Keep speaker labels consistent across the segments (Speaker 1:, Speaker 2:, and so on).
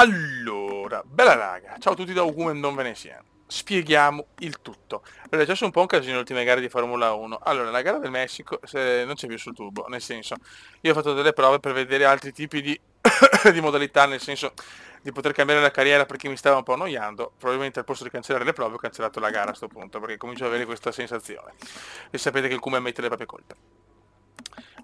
Speaker 1: Allora, bella raga, ciao a tutti da Ugume non ve ne siano. Spieghiamo il tutto. Allora, c'è stato un po' un casino nelle ultime gare di Formula 1. Allora, la gara del Messico non c'è più sul tubo, nel senso, io ho fatto delle prove per vedere altri tipi di, di modalità, nel senso di poter cambiare la carriera perché mi stava un po' annoiando. Probabilmente al posto di cancellare le prove ho cancellato la gara a sto punto, perché comincio ad avere questa sensazione. E sapete che il Cume mette le proprie colpe.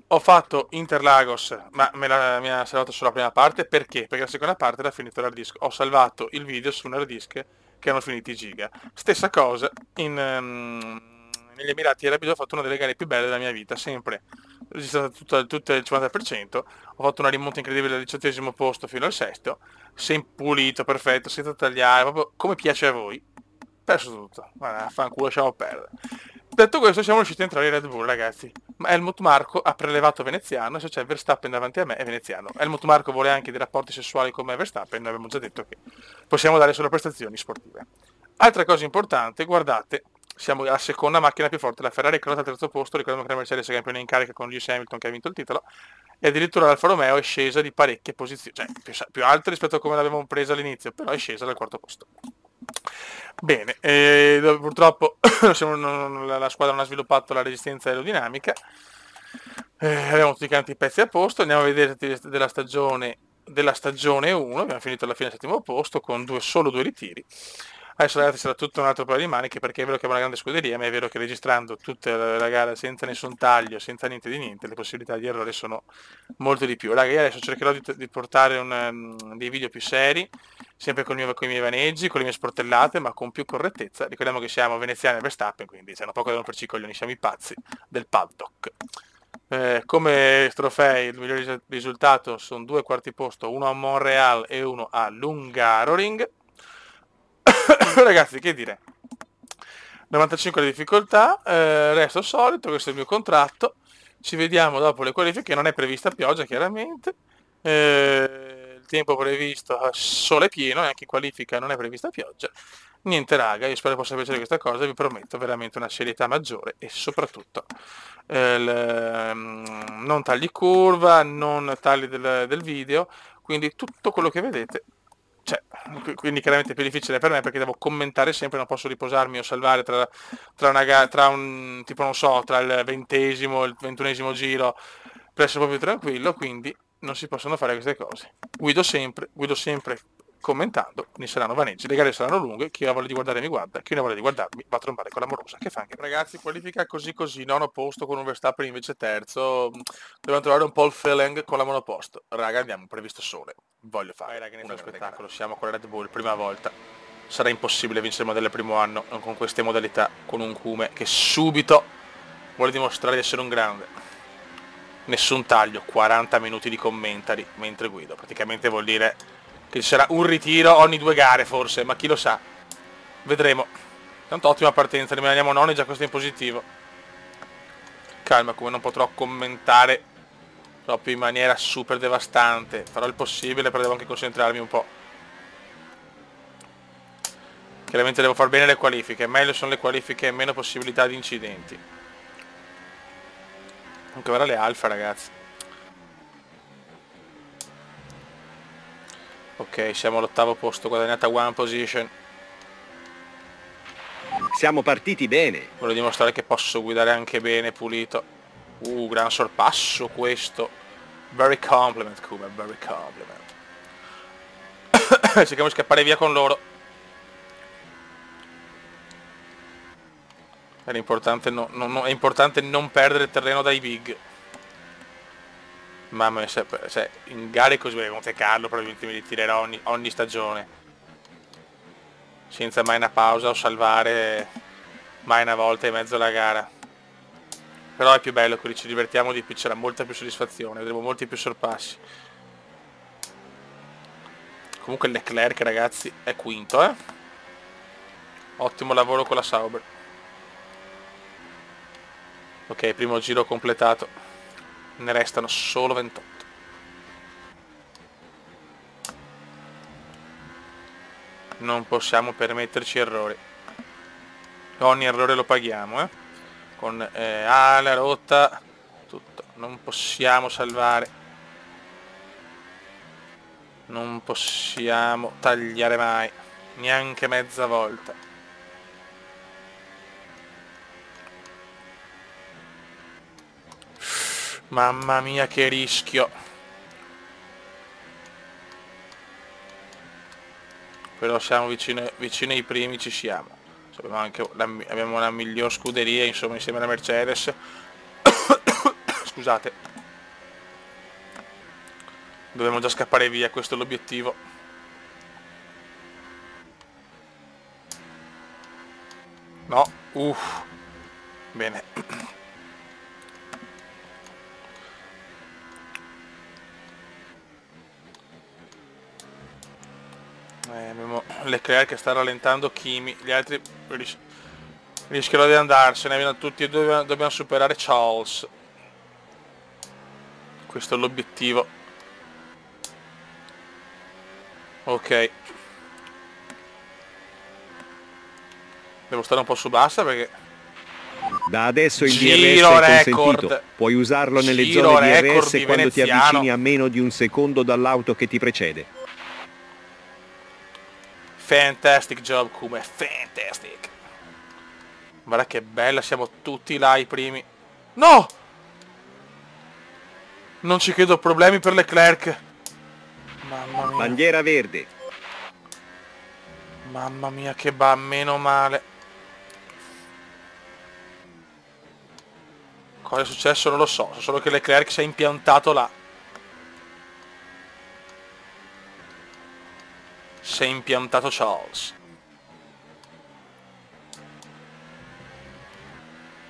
Speaker 1: Ho fatto Interlagos, ma mi ha salvato solo la prima parte, perché? Perché la seconda parte era finito l'hard disk. Ho salvato il video su un hard disk che erano finiti i giga. Stessa cosa negli Emirati Arabi, ho fatto una delle gare più belle della mia vita, sempre registrata tutto il 50%. Ho fatto una rimonta incredibile dal 18° posto fino al sesto, sempre pulito, perfetto, senza tagliare, proprio come piace a voi. Perso tutto, guarda, fanculo, lasciamo perdere. Detto questo, siamo riusciti a entrare in Red Bull, ragazzi. Ma Helmut Marko ha prelevato veneziano, se c'è Verstappen davanti a me è veneziano. Helmut Marko vuole anche dei rapporti sessuali come Verstappen, noi abbiamo già detto che possiamo dare solo prestazioni sportive. Altra cosa importante, guardate, siamo alla seconda macchina più forte, la Ferrari è crollata al terzo posto, ricordiamo che la Mercedes è campione in carica con Lewis Hamilton che ha vinto il titolo, e addirittura l'Alfa Romeo è scesa di parecchie posizioni, cioè più alta rispetto a come l'avevamo presa all'inizio, però è scesa dal quarto posto. Bene, purtroppo la squadra non ha sviluppato la resistenza aerodinamica, abbiamo tutti quanti i pezzi a posto, andiamo a vedere della stagione 1, abbiamo finito alla fine al settimo posto con solo due ritiri. Adesso ragazzi sarà tutto un altro paio di maniche perché è vero che è una grande scuderia, ma è vero che registrando tutta la gara senza nessun taglio, senza niente di niente, le possibilità di errore sono molto di più. Raga, io adesso cercherò di portare dei video più seri, sempre con i miei vaneggi, con le mie sportellate, ma con più correttezza. Ricordiamo che siamo veneziani e Verstappen, quindi c'è poco da romperci i coglioni, siamo i pazzi del paddock. Come trofei il miglior risultato sono 2 quarti posto, uno a Montreal e uno a Hungaroring. Ragazzi, che dire? 95 di difficoltà, resto solito, questo è il mio contratto. Ci vediamo dopo le qualifiche, non è prevista pioggia chiaramente. Il tempo previsto sole pieno, e anche in qualifica non è prevista pioggia. Niente raga, io spero possa piacere questa cosa, vi prometto veramente una serietà maggiore e soprattutto non tagli curva, non tagli del video, quindi tutto quello che vedete, cioè, quindi chiaramente è più difficile per me perché devo commentare sempre, non posso riposarmi o salvare tra un tipo non so, tra il 20° e il 21° giro per essere proprio tranquillo, quindi non si possono fare queste cose. Guido sempre commentando, ne saranno vaneggi, le gare saranno lunghe, chi ha voglia di guardare mi guarda, chi non ha voglia di guardarmi va a trombare con l'amorosa che fa anche. Ragazzi, qualifica così, nono posto con un Verstappen invece terzo, dobbiamo trovare un po' il feeling con la monoposto. Raga, abbiamo previsto sole, voglio fare uno spettacolo, siamo con la Red Bull, prima volta. Sarà impossibile vincere il modello del primo anno con queste modalità, con un Cume che subito vuole dimostrare di essere un grande. Nessun taglio, 40 minuti di commentari mentre guido, praticamente vuol dire che ci sarà un ritiro ogni 2 gare forse, ma chi lo sa. Vedremo. Tanto ottima partenza, rimaniamo noni, già questo è in positivo. Calma, come non potrò commentare proprio in maniera super devastante. Farò il possibile, però devo anche concentrarmi un po'. Chiaramente devo far bene le qualifiche, meglio sono le qualifiche e meno possibilità di incidenti. Anche ora le alfa, ragazzi. Ok, siamo all'8° posto, guadagnata one position.
Speaker 2: Siamo partiti bene.
Speaker 1: Voglio dimostrare che posso guidare anche bene, pulito. Gran sorpasso questo. Very compliment, Kuma, very compliment. Cerchiamo di scappare via con loro. Era importante, è importante non perdere terreno dai big. Mamma mia, se in gare così come Monte Carlo probabilmente mi ritirerò ogni stagione. Senza mai una pausa o salvare mai una volta e mezzo la gara. Però è più bello così, ci divertiamo di più, c'era molta più soddisfazione, vedremo molti più sorpassi. Comunque Leclerc, ragazzi, è quinto, eh? Ottimo lavoro con la Sauber. Ok, primo giro completato. Ne restano solo 28. Non possiamo permetterci errori. Ogni errore lo paghiamo, eh? Con ala rotta, tutto. Non possiamo salvare. Non possiamo tagliare mai, neanche mezza volta. Mamma mia che rischio. Però siamo vicino ai primi, ci siamo. Abbiamo anche abbiamo una miglior scuderia, insomma, insieme alla Mercedes. Scusate. Dobbiamo già scappare via, questo è l'obiettivo. No, bene. Abbiamo Leclerc che sta rallentando Kimi, gli altri rischiano di andarsene, tutti e due dobbiamo superare Charles. Questo è l'obiettivo. Ok. Devo stare un po' su bassa perché...
Speaker 2: Da adesso il
Speaker 1: Giro
Speaker 2: DRS è consentito.
Speaker 1: record.
Speaker 2: Puoi usarlo nelle
Speaker 1: Giro
Speaker 2: zone
Speaker 1: record
Speaker 2: DRS
Speaker 1: di
Speaker 2: quando ti
Speaker 1: veneziano.
Speaker 2: avvicini a meno di un secondo dall'auto che ti precede.
Speaker 1: Fantastic job, Kuma, fantastic. Guarda che bella, siamo tutti là i primi. No! Non ci credo, problemi per Leclerc. Mamma mia.
Speaker 2: Bandiera verde.
Speaker 1: Mamma mia che va, meno male. Cosa è successo non lo so, so solo che Leclerc si è impiantato là. Si è impiantato Charles.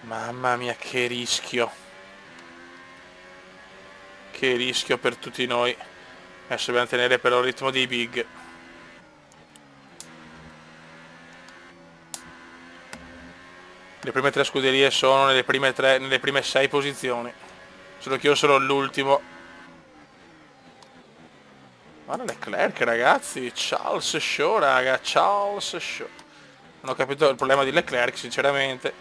Speaker 1: Mamma mia che rischio. Che rischio per tutti noi. Adesso dobbiamo tenere però il ritmo dei big. Le prime 3 scuderie sono nelle prime 6 posizioni. Solo che io sono l'ultimo. Guarda Leclerc ragazzi, Charles Show raga, Charles Show. Non ho capito il problema di Leclerc sinceramente.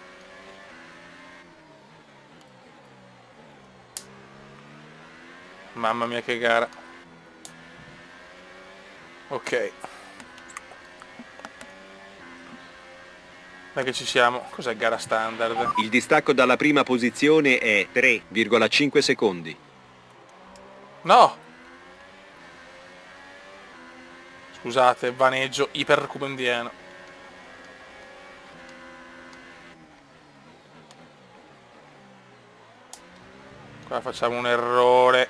Speaker 1: Mamma mia che gara. Ok. Dai che ci siamo. Cos'è gara standard?
Speaker 2: Il distacco dalla prima posizione è 3,5 secondi.
Speaker 1: No! Scusate, vaneggio ipercubendiano. Qua facciamo un errore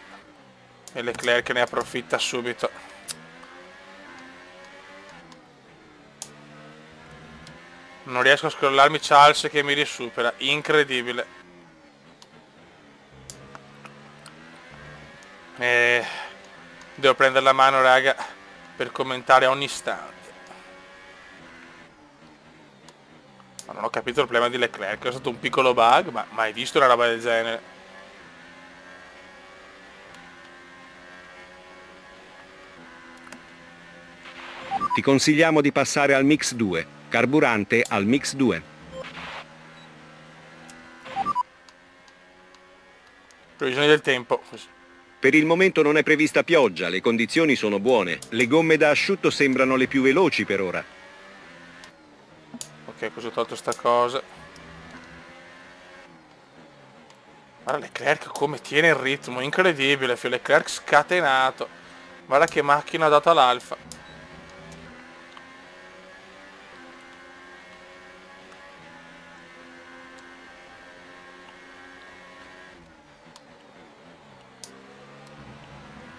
Speaker 1: e Leclerc ne approfitta subito. Non riesco a scrollarmi Charles che mi risupera, incredibile. Devo prendere la mano raga per commentare ogni istante. Ma non ho capito il problema di Leclerc, è stato un piccolo bug, ma mai visto una roba del genere.
Speaker 2: Ti consigliamo di passare al Mix 2, carburante al Mix 2.
Speaker 1: Previsioni del tempo.
Speaker 2: Per il momento non è prevista pioggia, le condizioni sono buone. Le gomme da asciutto sembrano le più veloci per ora.
Speaker 1: Ok, così ho tolto sta cosa. Guarda Leclerc come tiene il ritmo, incredibile, Leclerc scatenato. Guarda che macchina ha dato all'Alfa.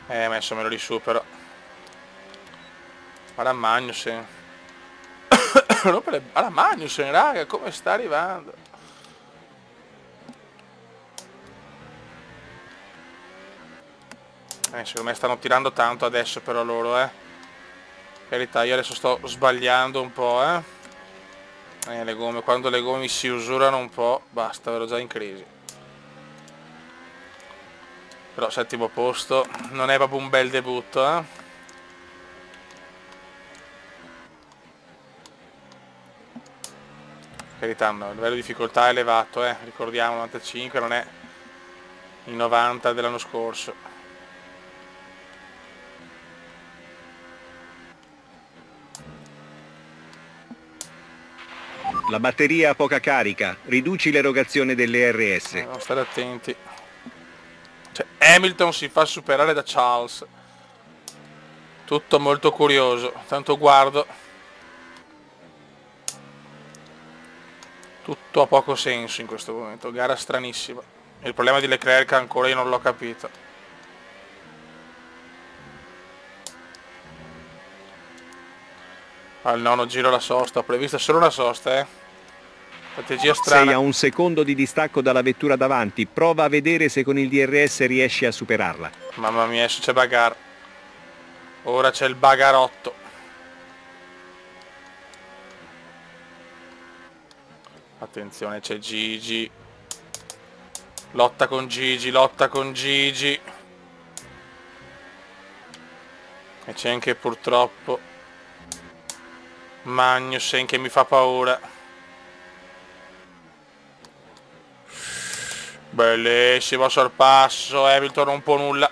Speaker 1: Ma adesso me lo risupero. Guarda Magnussen. Guarda Magnussen, raga, come sta arrivando. Secondo me stanno tirando tanto adesso però loro, Per carità, io adesso sto sbagliando un po', le gomme, quando le gomme si usurano un po', basta, ero già in crisi. Però settimo posto, non è proprio un bel debutto, Per carità, no, il livello di difficoltà è elevato, ricordiamo, 95 non è il 90 dell'anno scorso.
Speaker 2: La batteria ha poca carica, riduci l'erogazione delle RS.
Speaker 1: Dobbiamo stare attenti. Cioè, Hamilton si fa superare da Charles. Tutto molto curioso. Tanto guardo. Tutto ha poco senso in questo momento. Gara stranissima. Il problema di Leclerc ancora io non l'ho capito. Al nono giro la sosta. Ho prevista solo una sosta, Strategia strana.
Speaker 2: Sei a 1 secondo di distacco dalla vettura davanti. Prova a vedere se con il DRS riesci a superarla.
Speaker 1: Mamma mia, adesso c'è bagarre. Ora c'è il bagarotto. Attenzione, c'è Gigi. Lotta con Gigi, lotta con Gigi. E c'è anche purtroppo Magnussen che mi fa paura. Bellissimo sorpasso, Hamilton non può nulla.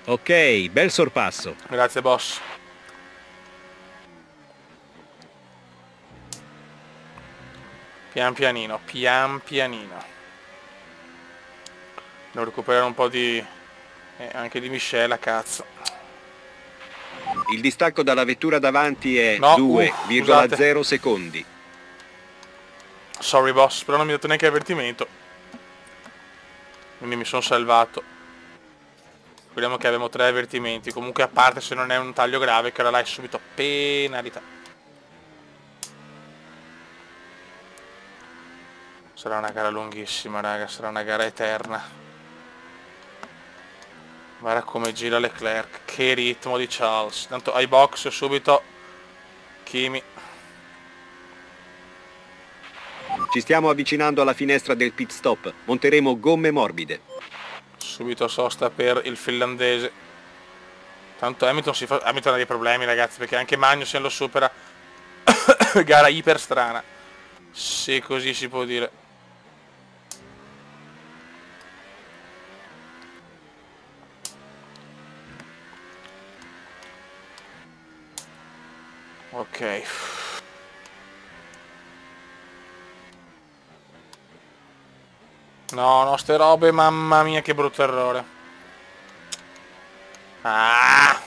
Speaker 2: Ok, bel sorpasso.
Speaker 1: Grazie boss. Pian pianino, pian pianino. Devo recuperare un po' di... anche di miscela, cazzo.
Speaker 2: Il distacco dalla vettura davanti è
Speaker 1: No,
Speaker 2: 2,0 secondi.
Speaker 1: Sorry boss, però non mi ha dato neanche avvertimento. Quindi mi sono salvato. Speriamo che abbiamo 3 avvertimenti. Comunque a parte se non è un taglio grave, che ora là è subito penalità. Sarà una gara lunghissima, raga, sarà una gara eterna. Guarda come gira Leclerc, che ritmo di Charles. Tanto ai box subito Kimi.
Speaker 2: Ci stiamo avvicinando alla finestra del pit stop. Monteremo gomme morbide.
Speaker 1: Subito sosta per il finlandese. Tanto Hamilton ha dei problemi, ragazzi, perché anche Magnussen lo supera. Gara iper strana, se così si può dire. Ok. No, ste robe, mamma mia che brutto errore. Ah!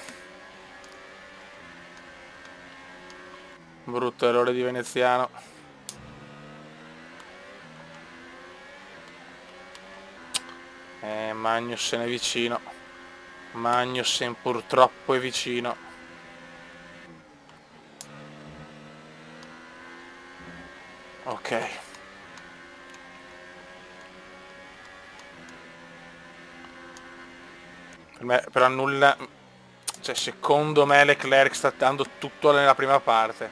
Speaker 1: Brutto errore di veneziano. Magnussen è vicino. Magnussen purtroppo è vicino. Ok. Per nulla. Cioè, secondo me Leclerc sta dando tutto nella prima parte.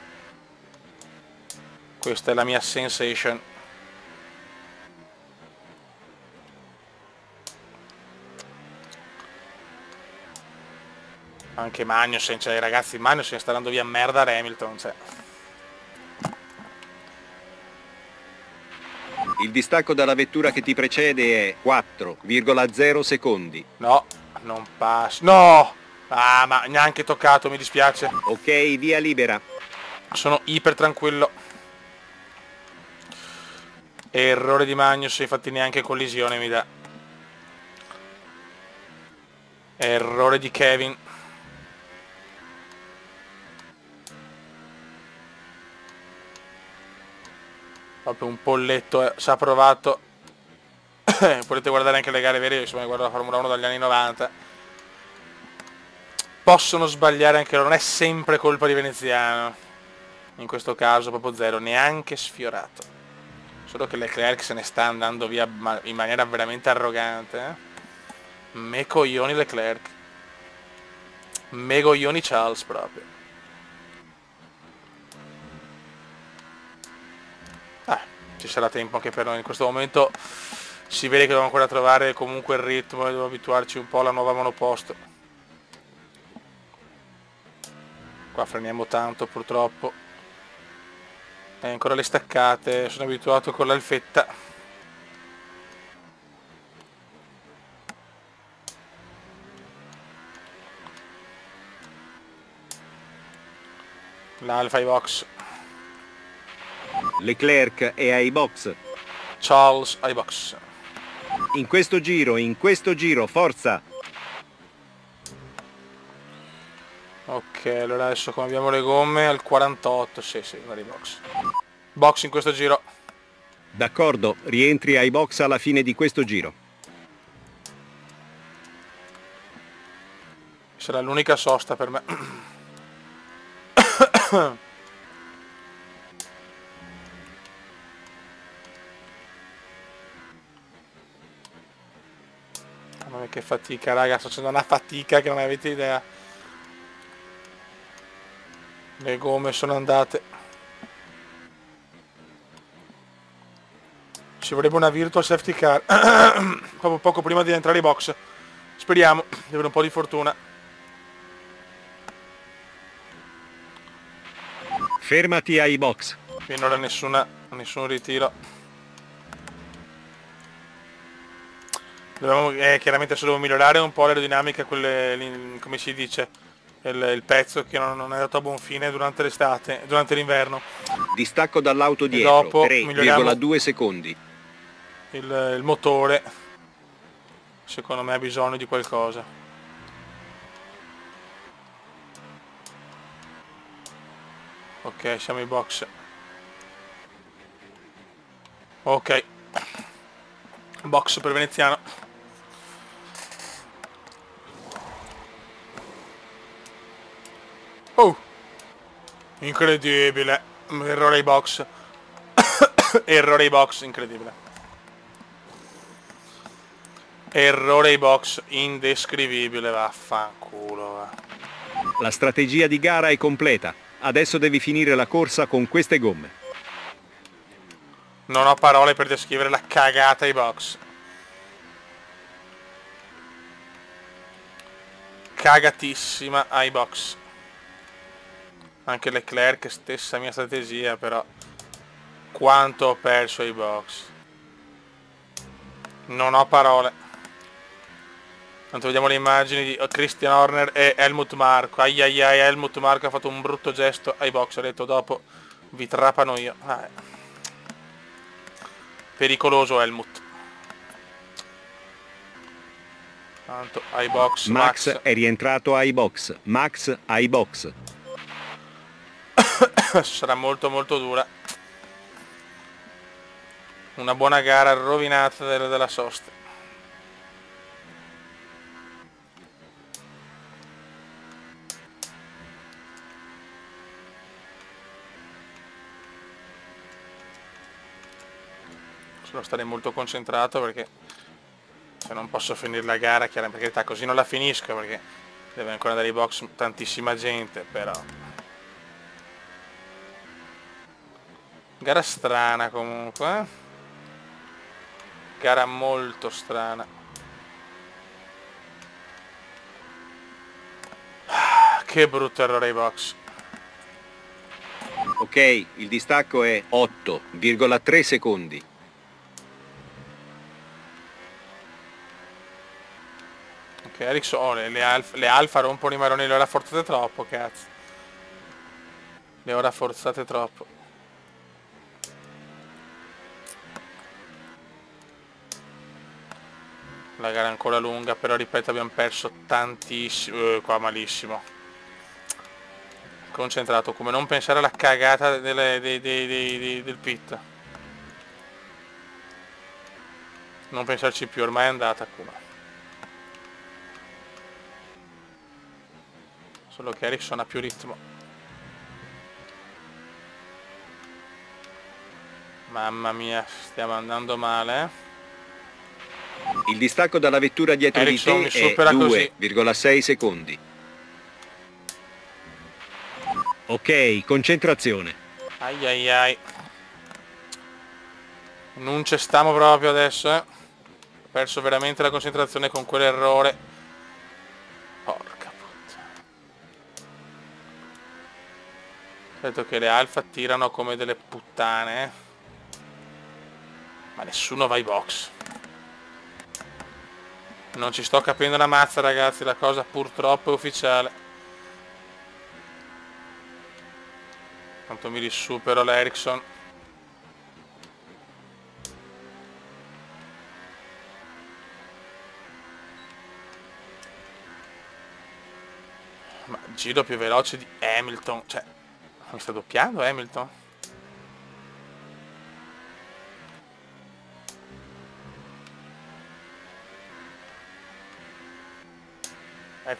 Speaker 1: Questa è la mia sensation. Anche Magnussen, cioè ragazzi, Magnussen sta dando via merda a Hamilton, cioè.
Speaker 2: Il distacco dalla vettura che ti precede è 4,0 secondi.
Speaker 1: No, non passa. No! Ah, ma neanche toccato, mi dispiace.
Speaker 2: Ok, via libera.
Speaker 1: Sono iper tranquillo. Errore di Magnussen, infatti neanche collisione mi dà. Errore di Kevin. Proprio un polletto, ci ha provato. Potete guardare anche le gare vere, io insomma guardo la Formula 1 dagli anni 90. Possono sbagliare anche loro, non è sempre colpa di veneziano. In questo caso proprio zero, neanche sfiorato. Solo che Leclerc se ne sta andando via in maniera veramente arrogante. Me coglioni Leclerc. Me coglioni Charles proprio. Ci sarà tempo anche per noi. In questo momento si vede che dobbiamo ancora trovare comunque il ritmo e dobbiamo abituarci un po' alla nuova monoposto. Qua freniamo tanto purtroppo. E ancora le staccate, sono abituato con l'alfetta. L'alfa i box.
Speaker 2: Leclerc è ai box.
Speaker 1: Charles ai box.
Speaker 2: In questo giro, forza!
Speaker 1: Ok, allora adesso come abbiamo le gomme al 48, sì, vari box. Box in questo giro.
Speaker 2: D'accordo, rientri ai box alla fine di questo giro.
Speaker 1: Sarà l'unica sosta per me. Mamma mia che fatica, raga, sto facendo una fatica che non avete idea. Le gomme sono andate. Ci vorrebbe una virtual safety car. Proprio poco prima di entrare ai box. Speriamo di avere un po' di fortuna.
Speaker 2: Fermati ai box.
Speaker 1: Finora nessun ritiro. Chiaramente se devo migliorare un po' l'aerodinamica, come si dice, il pezzo che non è andato a buon fine durante l'estate, durante l'inverno.
Speaker 2: Distacco dall'auto dietro,
Speaker 1: dopo
Speaker 2: 3,2 secondi.
Speaker 1: Il motore, secondo me, ha bisogno di qualcosa. Ok, siamo ai box. Ok. Box per Veneziano. Oh! Incredibile. Errore ai box. Errore ai box, incredibile. Errore ai box, indescrivibile, vaffanculo. Va.
Speaker 2: La strategia di gara è completa. Adesso devi finire la corsa con queste gomme.
Speaker 1: Non ho parole per descrivere la cagata ai box. Cagatissima ai box. Anche Leclerc, stessa mia strategia, però quanto ho perso ai box. Non ho parole. Tanto vediamo le immagini di Christian Horner e Helmut Marko. Ai ai ai, Helmut Marko ha fatto un brutto gesto ai box, ha detto dopo vi trapano io. Pericoloso Helmut. Tanto ai box.
Speaker 2: Max è rientrato ai box. Max ai box.
Speaker 1: Sarà molto molto dura. Una buona gara rovinata della sosta. Devo stare molto concentrato perché se non posso finire la gara, chiaramente così non la finisco perché deve ancora andare ai box tantissima gente, però gara strana comunque, gara molto strana. Che brutto errore ai box.
Speaker 2: Ok, il distacco è 8,3 secondi.
Speaker 1: Ok, Ericsson, le alfa rompono i maroni, le ho rafforzate troppo, cazzo. Le ho rafforzate troppo. La gara è ancora lunga, però ripeto abbiamo perso tantissimo. Qua malissimo. Concentrato, come non pensare alla cagata del pit. Non pensarci più, ormai è andata qua. Solo che Ericsson ha più ritmo. Mamma mia, stiamo andando male.
Speaker 2: Il distacco dalla vettura dietro
Speaker 1: Ericsson
Speaker 2: di te è 2,6 secondi. Ok, concentrazione.
Speaker 1: Ai ai ai. Non ci stiamo proprio adesso, eh. Ho perso veramente la concentrazione con quell'errore. Porca puttana. Certo che le alfa tirano come delle puttane, eh. Ma nessuno va ai box. Non ci sto capendo una mazza, ragazzi, la cosa purtroppo è ufficiale. Tanto mi risupero l'Ericsson. Ma giro più veloce di Hamilton, cioè, mi sta doppiando Hamilton?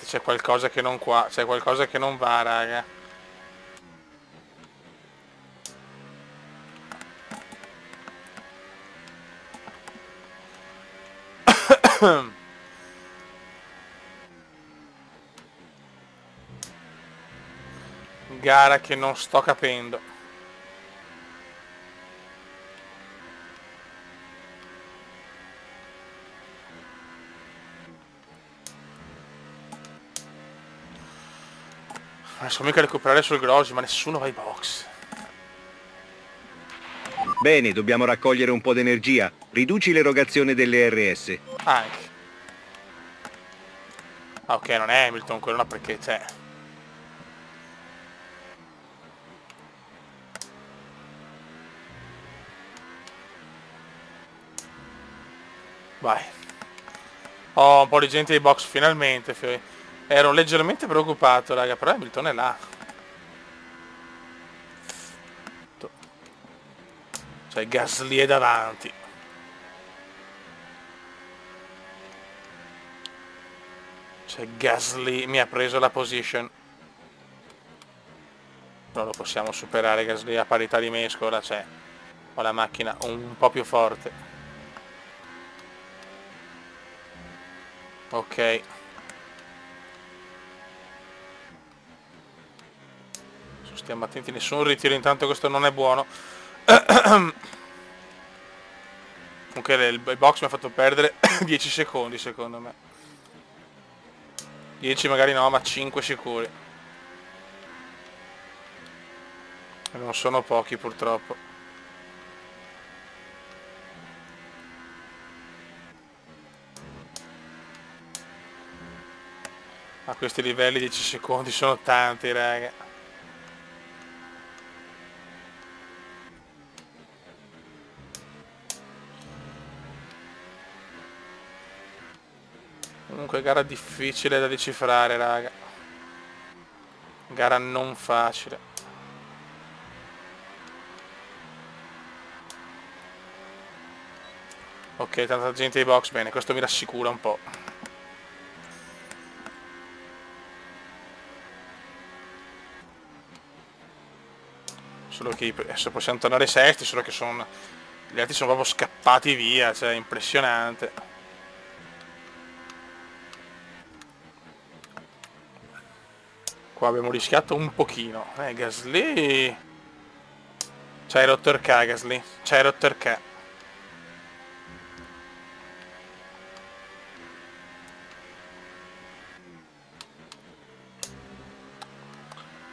Speaker 1: C'è qualcosa che non qua, c'è qualcosa che non va, raga. Gara che non sto capendo. Adesso mica recuperare sul Grossi, ma nessuno va ai box.
Speaker 2: Bene, dobbiamo raccogliere un po' d'energia. Riduci l'erogazione delle RS.
Speaker 1: Anche. Ah, ok, non è Hamilton quello, no, perché c'è. Vai. Oh, un po' di gente ai box finalmente. Ero leggermente preoccupato, raga, però Hamilton è là. Cioè, Gasly è davanti. Cioè, Gasly mi ha preso la position. Non lo possiamo superare Gasly a parità di mescola, cioè. Ho la macchina un po' più forte. Ok. Stiamo attenti, nessun ritiro, intanto questo non è buono. Comunque il box mi ha fatto perdere 10 secondi secondo me. 10 magari no, ma 5 sicuri. E non sono pochi purtroppo. A questi livelli 10 secondi sono tanti, raga. Comunque gara difficile da decifrare, raga. Gara non facile. Ok, tanta gente ai box, bene, questo mi rassicura un po'. Solo che adesso possiamo tornare sesti, solo che sono... Gli altri sono proprio scappati via, cioè impressionante. Qua abbiamo rischiato un pochino. Gasly... C'hai rotto il K, Gasly. C'hai rotto il K.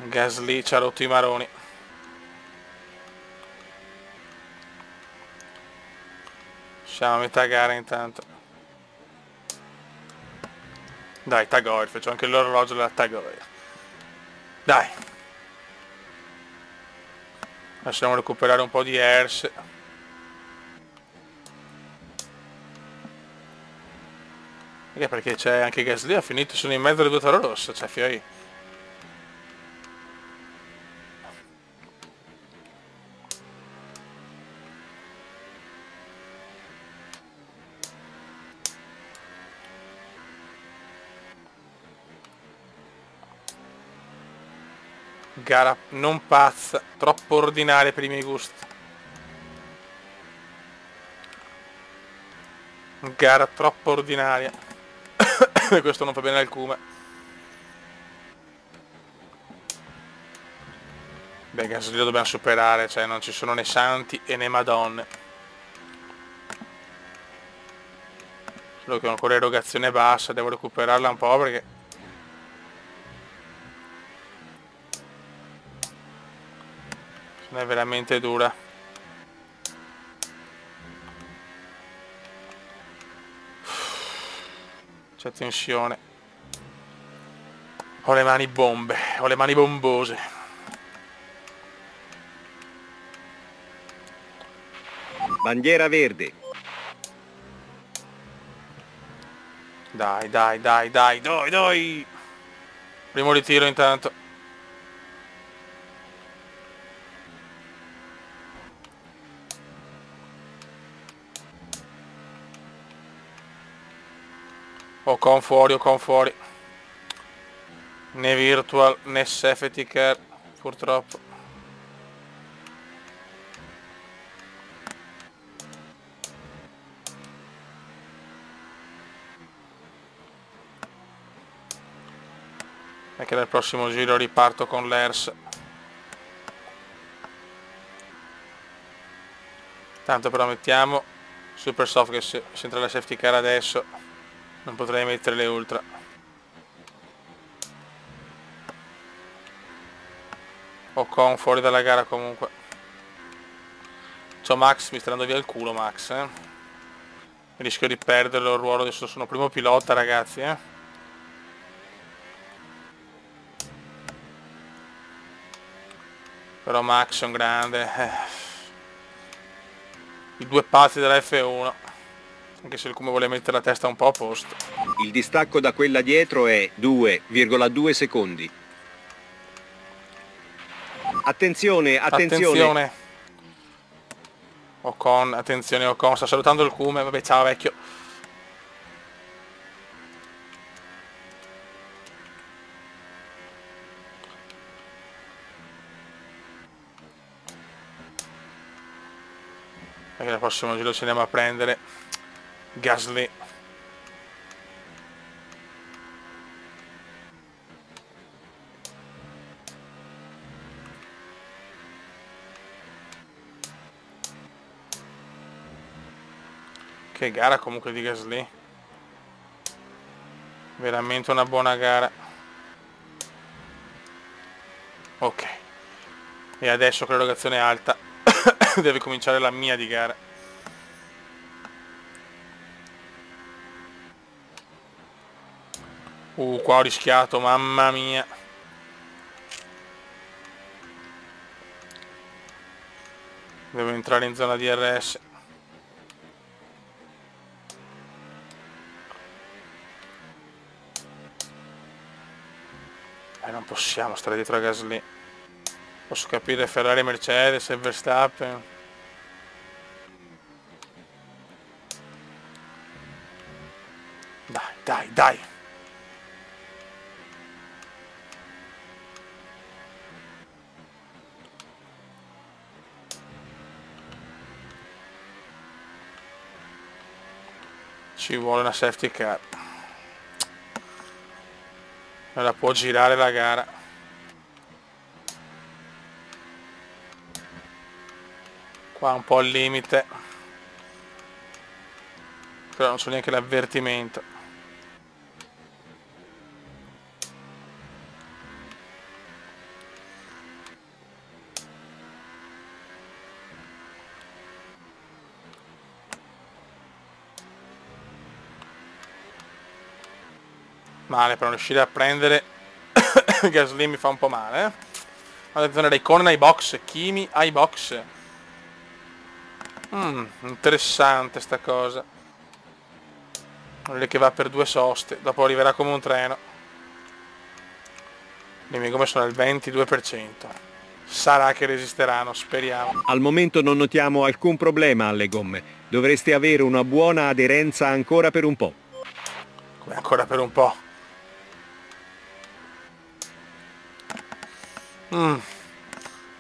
Speaker 1: Gasly ci ha rotto i maroni. Siamo a metà gara intanto. Dai, tag oil, faccio anche l'orologio della tag oil. Dai. Adesso andiamo a recuperare un po' di airs. Perché c'è anche Gasly, ha finito, sono in mezzo alle due toro rosse, cioè fioi. Gara non pazza, troppo ordinaria per i miei gusti. Gara troppo ordinaria. Questo non fa bene al Kuma. Beh, Gasly lo dobbiamo superare, cioè non ci sono né santi e né madonne. Solo che ho ancora erogazione bassa, devo recuperarla un po' perché... non è veramente dura. C'è tensione. Ho le mani bombe, ho le mani bombose.
Speaker 2: Bandiera verde.
Speaker 1: Dai, dai, dai, dai, dai, dai! Primo ritiro intanto. Ocon fuori, Ocon fuori. Né virtual né safety car, purtroppo. E che nel prossimo giro riparto con l'ERS. Tanto però mettiamo super soft, che se entra la safety car adesso non potrei mettere le ultra. Ocon fuori dalla gara comunque. Ciao Max, mi sta andando via il culo Max, rischio di perderlo il ruolo, adesso sono primo pilota ragazzi, Però Max è un grande, I due pazzi della F1, anche se il come vuole mettere la testa un po' a posto.
Speaker 2: Il distacco da quella dietro è 2,2 secondi. Attenzione, attenzione.
Speaker 1: Ocon, attenzione Ocon, sta salutando il cume, vabbè ciao vecchio. Perché nel prossimo giro ci andiamo a prendere Gasly. Che gara comunque di Gasly. Veramente una buona gara. Ok. E adesso con l'erogazione alta deve cominciare la mia di gara. Qua ho rischiato, mamma mia. Devo entrare in zona DRS. Non possiamo stare dietro a Gasly. Posso capire Ferrari, Mercedes e Verstappen. Dai, dai, dai. Ci vuole una safety car. Non la può girare la gara. Qua un po' al limite. Però non so neanche l'avvertimento. Male, però riuscire a prendere Gasly mi fa un po' male, Attenzione, Raikkonen ai box, Kimi ai box. Interessante sta cosa. Che va per 2 soste, dopo arriverà come un treno. Le mie gomme sono al 22%. Sarà che resisteranno, speriamo.
Speaker 2: Al momento non notiamo alcun problema alle gomme. Dovreste avere una buona aderenza ancora per un po'.
Speaker 1: Come ancora per un po'?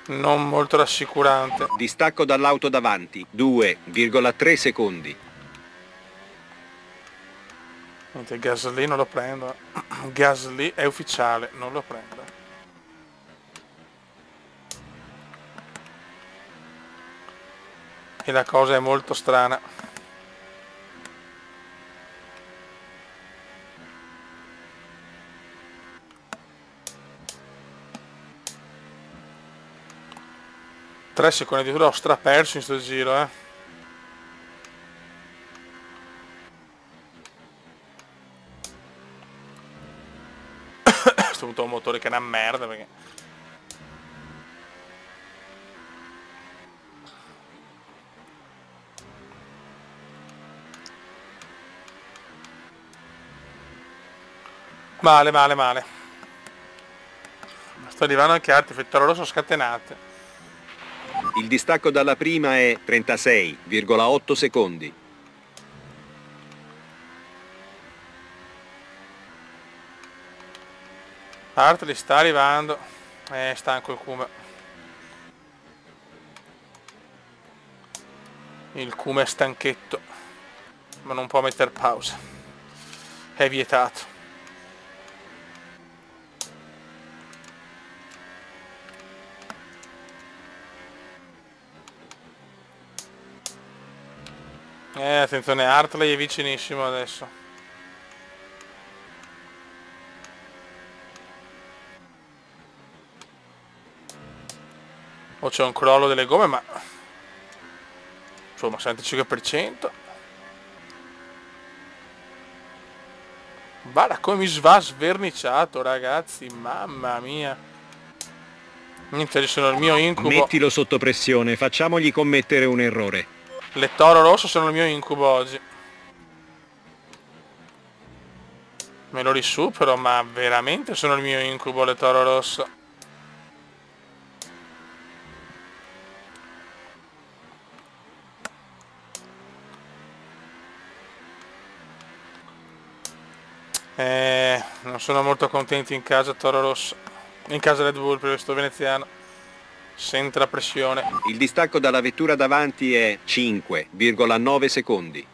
Speaker 1: Non molto rassicurante.
Speaker 2: Distacco dall'auto davanti, 2,3 secondi.
Speaker 1: Niente, Gasly non lo prendo. Gasly è ufficiale, non lo prendo. E la cosa è molto strana. Tre secondi di l'ho straperso in sto giro, Sto avuto un motore che è una merda perché... Male, male, male. Sto arrivando anche altri Toro Rosso scatenate.
Speaker 2: Il distacco dalla prima è 36,8 secondi.
Speaker 1: Hartley sta arrivando. Stanco il Kume. Il Kume è stanchetto. Ma non può mettere pausa. È vietato. Attenzione, Hartley è vicinissimo adesso. O c'è un crollo delle gomme, ma insomma 75%. Guarda come mi va sverniciato, ragazzi, mamma mia. Niente, sono il mio incubo.
Speaker 2: Mettilo sotto pressione, facciamogli commettere un errore.
Speaker 1: Le Toro Rosso sono il mio incubo oggi. Me lo risupero, ma veramente sono il mio incubo le Toro Rosso. Non sono molto contenti in casa Toro Rosso. In casa Red Bull per questo veneziano. Sente la pressione.
Speaker 2: Il distacco dalla vettura davanti è 5,9 secondi.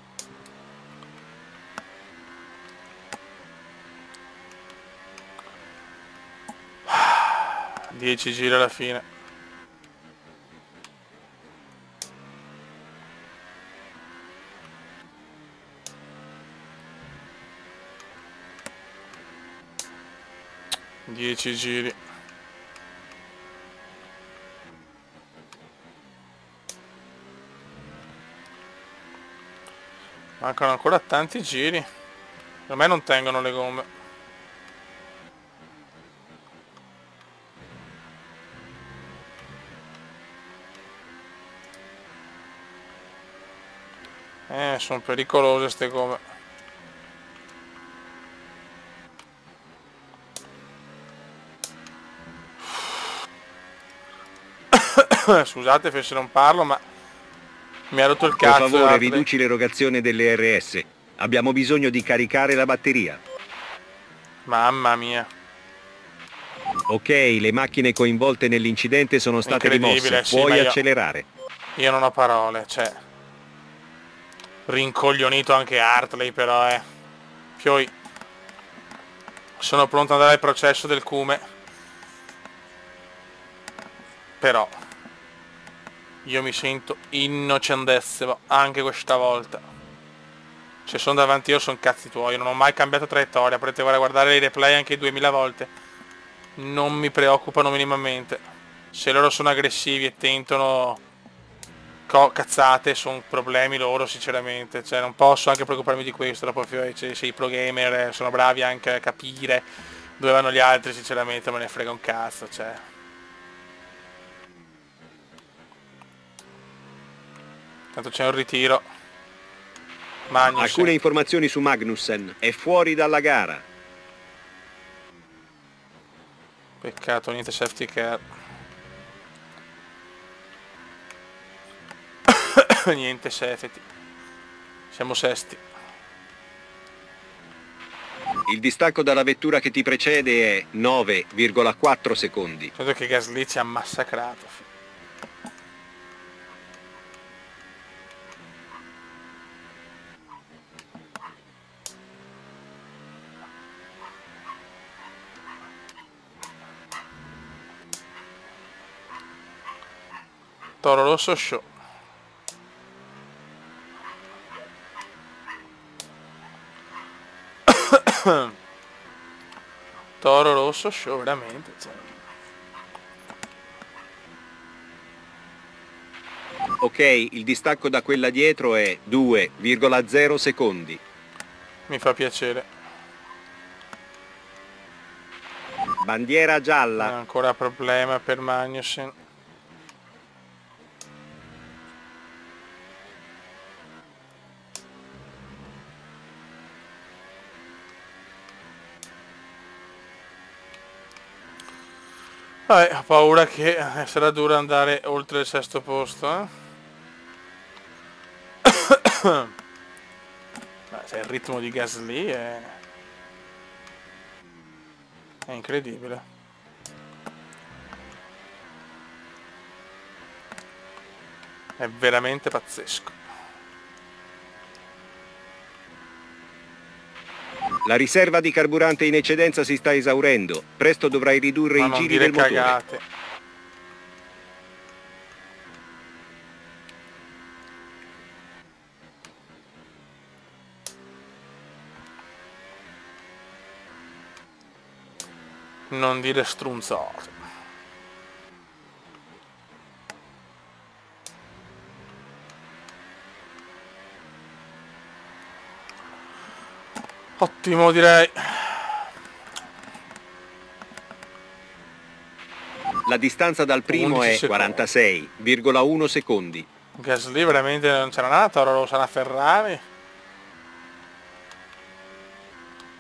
Speaker 1: 10 giri alla fine. Dieci giri. Mancano ancora tanti giri. Per me non tengono le gomme. Sono pericolose ste gomme. Scusate se non parlo, ma mi ha rotto il cazzo.
Speaker 2: Per favore, riduci l'erogazione delle RS. Abbiamo bisogno di caricare la batteria.
Speaker 1: Mamma mia.
Speaker 2: Ok, le macchine coinvolte nell'incidente sono state rimosse.
Speaker 1: Sì,
Speaker 2: Puoi accelerare.
Speaker 1: Io non ho parole, cioè. Rincoglionito anche Hartley però, Poi sono pronto ad andare al processo del Kume. Però io mi sento innocentissimo anche questa volta. Se sono davanti io sono cazzi tuoi. Non ho mai cambiato traiettoria. Potete guardare i replay anche 2000 volte. Non mi preoccupano minimamente. Se loro sono aggressivi e tentano cazzate, sono problemi loro sinceramente. Cioè non posso anche preoccuparmi di questo. Dopo se i pro gamer sono bravi anche a capire dove vanno gli altri, sinceramente me ne frega un cazzo, cioè. Tanto c'è un ritiro. Magnussen.
Speaker 2: Alcune informazioni su Magnussen. È fuori dalla gara.
Speaker 1: Peccato, niente safety car. Niente safety. Siamo sesti.
Speaker 2: Il distacco dalla vettura che ti precede è 9,4 secondi.
Speaker 1: Credo che Gasly ci ha massacrato. Toro Rosso show. Toro Rosso show, veramente, cioè.
Speaker 2: Ok, il distacco da quella dietro è 2,0 secondi.
Speaker 1: Mi fa piacere.
Speaker 2: Bandiera gialla.
Speaker 1: Ancora problema per Magnussen. Vabbè, ho paura che sarà dura andare oltre il sesto posto, Se il ritmo di Gasly è incredibile. È veramente pazzesco.
Speaker 2: La riserva di carburante in eccedenza si sta esaurendo. Presto dovrai ridurre
Speaker 1: Ma
Speaker 2: i
Speaker 1: non
Speaker 2: giri
Speaker 1: dire
Speaker 2: del motore.
Speaker 1: cagate. Non dire strunzate. Ottimo, direi.
Speaker 2: La distanza dal primo
Speaker 1: 11
Speaker 2: è 46,1 secondi.
Speaker 1: Gasly veramente non c'era nata, ora lo sarà Ferrari.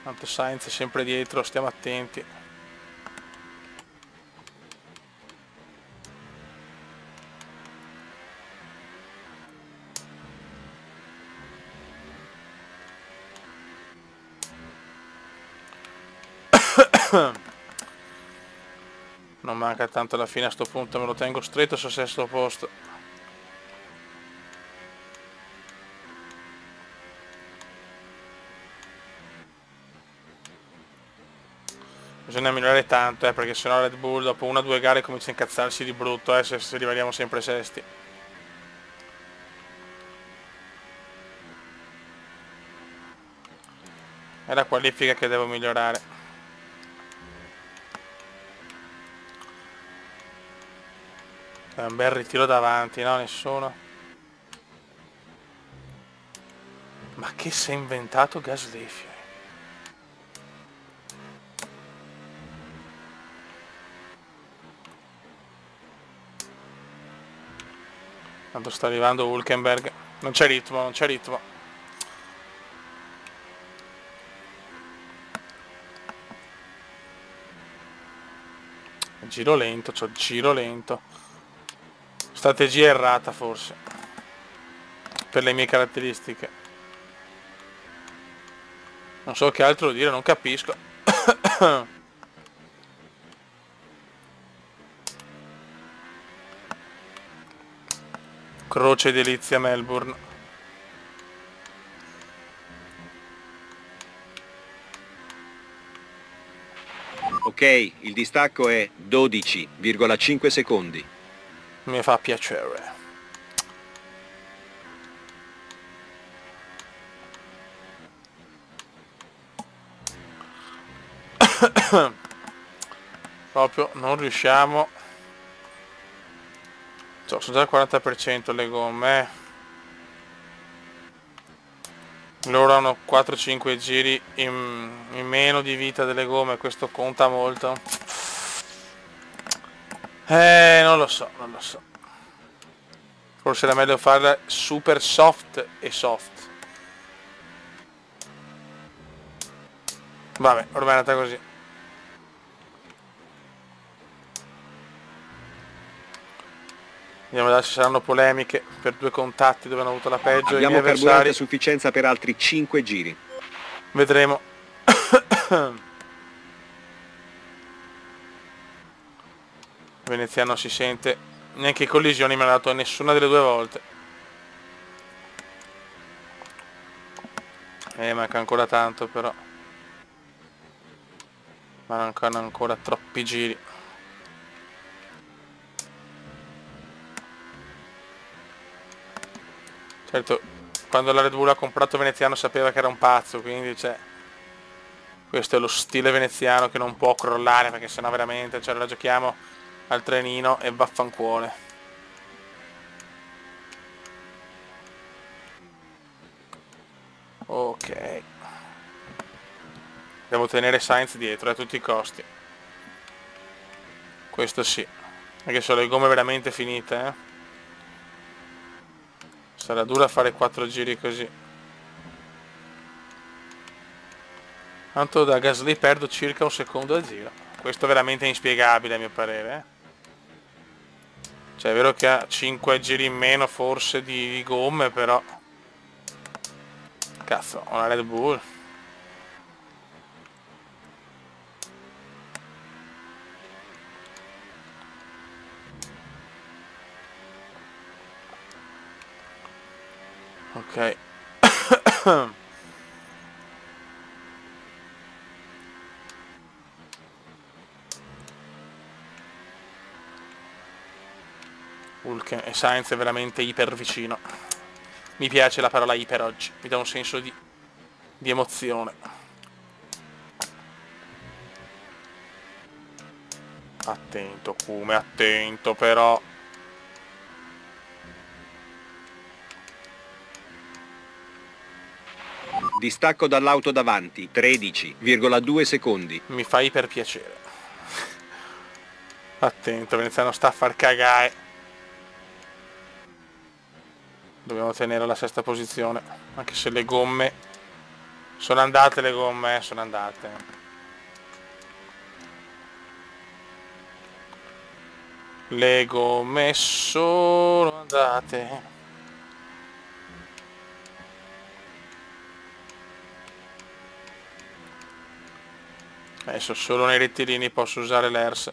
Speaker 1: Tanto Sainz è sempre dietro, stiamo attenti. Non manca tanto alla fine, a sto punto me lo tengo stretto sul sesto posto. Bisogna migliorare tanto, perché sennò Red Bull dopo una o due gare comincia a incazzarsi di brutto, se rimaniamo sempre sesti. È la qualifica che devo migliorare. È un bel ritiro davanti, no? Nessuno. Ma che si è inventato Gasly? Tanto sta arrivando Hülkenberg. Non c'è ritmo, non c'è ritmo. Giro lento, c'ho giro lento. Strategia errata forse. Per le mie caratteristiche. Non so che altro dire, non capisco. Croce delizia Melbourne.
Speaker 2: Ok, il distacco è 12,5 secondi.
Speaker 1: Mi fa piacere. Proprio non riusciamo. Sono già al 40% le gomme. Loro hanno 4-5 giri in meno di vita delle gomme, questo conta molto. Non lo so, non lo so. Forse era meglio farla super soft e soft. Vabbè, ormai è andata così. Vediamo se ci saranno polemiche per due contatti dove hanno avuto la peggio.
Speaker 2: Abbiamo
Speaker 1: I miei
Speaker 2: carburante
Speaker 1: avversari.
Speaker 2: a sufficienza per altri 5 giri.
Speaker 1: Vedremo. Veneziano si sente. Neanche collisioni mi ha dato nessuna delle due volte. Manca ancora tanto però. Mancano ancora troppi giri. Certo, quando la Red Bull ha comprato Veneziano sapeva che era un pazzo, quindi cioè, questo è lo stile veneziano che non può crollare, perché sennò veramente la giochiamo al trenino e vaffanculo. Ok. Devo tenere Sainz dietro a tutti i costi. Questo sì. Perché sono le gomme veramente finite, Sarà dura fare 4 giri così. Tanto da Gasly perdo circa un secondo a giro. Questo è veramente inspiegabile a mio parere, eh. Cioè è vero che ha 5 giri in meno forse di gomme, però cazzo, una Red Bull. Ok. Hulken e Sainz è veramente iper vicino. Mi piace la parola iper oggi, mi dà un senso di emozione. Attento Kume, attento però.
Speaker 2: Distacco dall'auto davanti, 13,2 secondi.
Speaker 1: Mi fa iper piacere. Attento, Veneziano sta a far cagare. Dobbiamo tenere la sesta posizione, anche se le gomme sono andate, le gomme sono andate. Le gomme sono andate. Adesso solo nei rettilini posso usare l'ERS.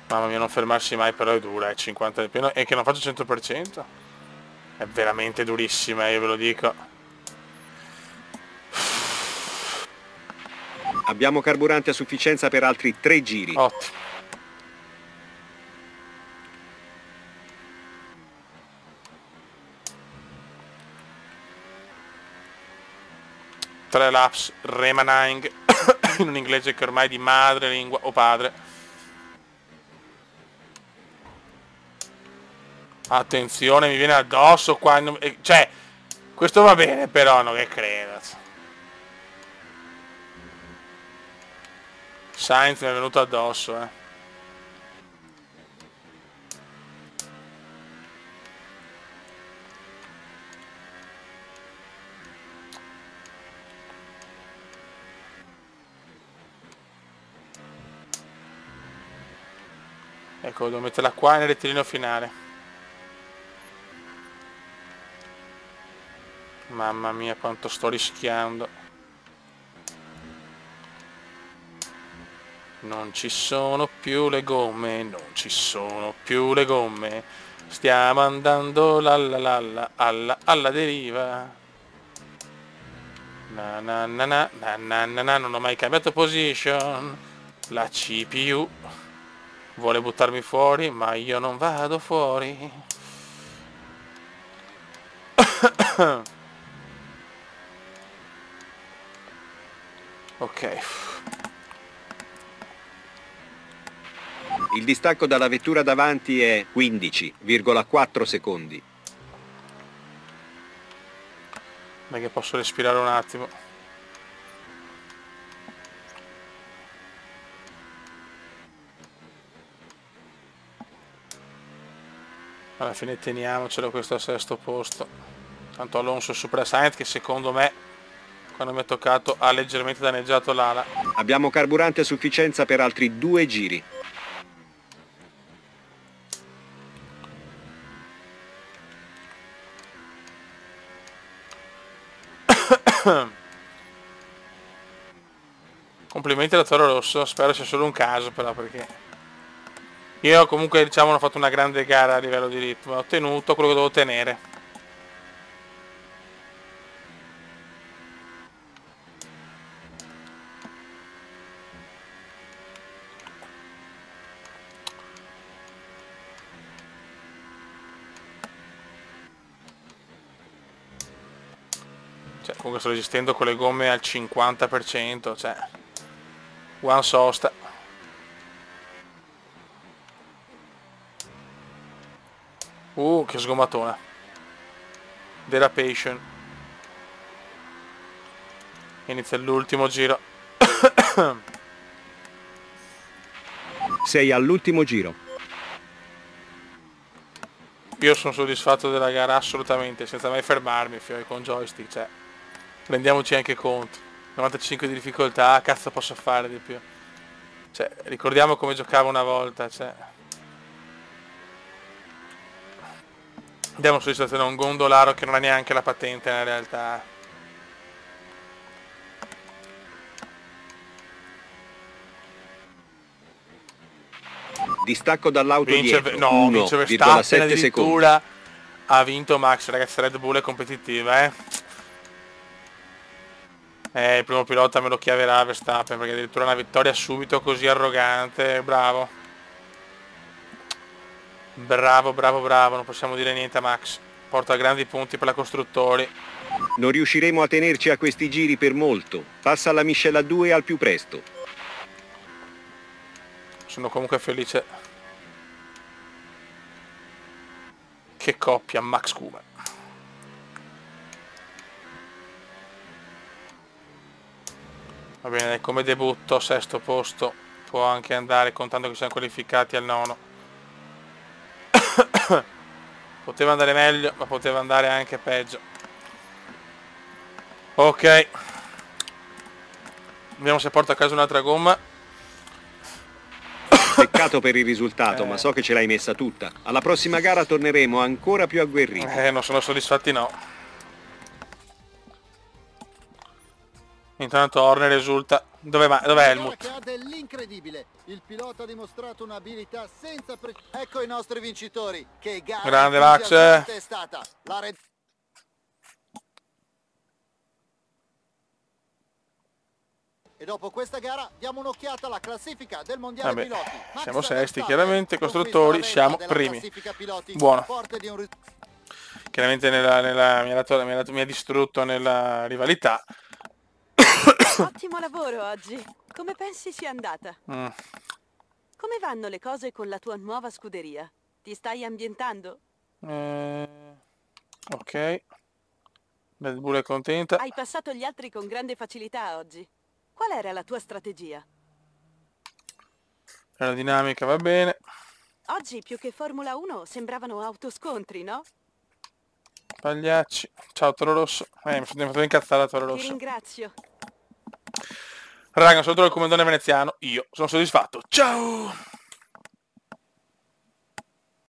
Speaker 1: Mamma mia, non fermarsi mai, però è dura, è 50 e che non faccio 100%. È veramente durissima, io ve lo dico.
Speaker 2: Abbiamo carburante a sufficienza per altri 3 giri.
Speaker 1: Ottimo. Tre laps remaining in un inglese che ormai è di madrelingua o padre. Attenzione, mi viene addosso qua. Cioè, questo va bene, però non che credo. Sainz mi è venuto addosso, eh. Ecco, devo metterla qua nel rettilineo finale. Mamma mia, quanto sto rischiando. Non ci sono più le gomme, non ci sono più le gomme. Stiamo andando alla deriva. Na na na na na na na na, non ho mai cambiato position. La CPU vuole buttarmi fuori, ma io non vado fuori. Ok.
Speaker 2: Il distacco dalla vettura davanti è 15,4 secondi.
Speaker 1: Non è che posso respirare un attimo. Alla fine teniamocelo questo al sesto posto. Tanto Alonso supera Sainz, che secondo me, quando mi ha toccato, ha leggermente danneggiato l'ala.
Speaker 2: Abbiamo carburante a sufficienza per altri 2 giri.
Speaker 1: Complimenti alla Toro Rosso, spero sia solo un caso però, perché io comunque diciamo non ho fatto una grande gara a livello di ritmo, ho ottenuto quello che dovevo ottenere. Cioè comunque sto resistendo con le gomme al 50%, cioè one sosta. Che sgomatona. Derapation. Inizia l'ultimo giro.
Speaker 2: Sei all'ultimo giro.
Speaker 1: Io sono soddisfatto della gara assolutamente, senza mai fermarmi, con joystick, cioè. Rendiamoci anche conto. 95 di difficoltà, cazzo posso fare di più? Cioè, ricordiamo come giocavo una volta, cioè. Andiamo soddisfazione a un gondolaro che non ha neanche la patente in realtà.
Speaker 2: Distacco dall'auto dietro.
Speaker 1: No, vince Verstappen
Speaker 2: 1,7 secondi.
Speaker 1: addirittura. Ha vinto Max, ragazzi, Red Bull è competitiva, il primo pilota me lo chiaverà Verstappen, perché addirittura una vittoria subito così arrogante, bravo. Bravo, bravo, bravo, non possiamo dire niente a Max. Porta grandi punti per la costruttori.
Speaker 2: Non riusciremo a tenerci a questi giri per molto. Passa alla miscela 2 al più presto.
Speaker 1: Sono comunque felice. Che coppia, Max Kuma. Va bene, dai, come debutto, sesto posto. Può anche andare, contando che siamo qualificati al nono. Poteva andare meglio, ma poteva andare anche peggio. Ok. Vediamo se porta a casa un'altra gomma.
Speaker 2: Peccato per il risultato, ma so che ce l'hai messa tutta. Alla prossima gara torneremo ancora più agguerriti.
Speaker 1: Non sono soddisfatti, no. Intanto Horner risulta. Dov'è Helmut?
Speaker 3: Che ha dell'incredibile. Il pilota ha dimostrato un'abilità senza precedenti. Ecco i nostri vincitori. Che gara
Speaker 1: grande Max
Speaker 3: è stata. E dopo questa gara diamo un'occhiata alla classifica del mondiale piloti.
Speaker 1: Siamo sesti, chiaramente, costruttori siamo primi. Buono. Chiaramente mi ha distrutto nella rivalità.
Speaker 4: Ottimo lavoro oggi. Come pensi sia andata? Come vanno le cose con la tua nuova scuderia? Ti stai ambientando?
Speaker 1: Ok. Red Bull è contenta.
Speaker 4: Hai passato gli altri con grande facilità oggi. Qual era la tua strategia?
Speaker 1: La dinamica va bene.
Speaker 4: Oggi più che Formula 1 sembravano autoscontri, no?
Speaker 1: Pagliacci. Ciao Toro Rosso. Mi sono fatto incazzare a Toro Rosso.
Speaker 4: Ti ringrazio.
Speaker 1: Raga, un saluto dal comandante veneziano. Io sono soddisfatto. Ciao!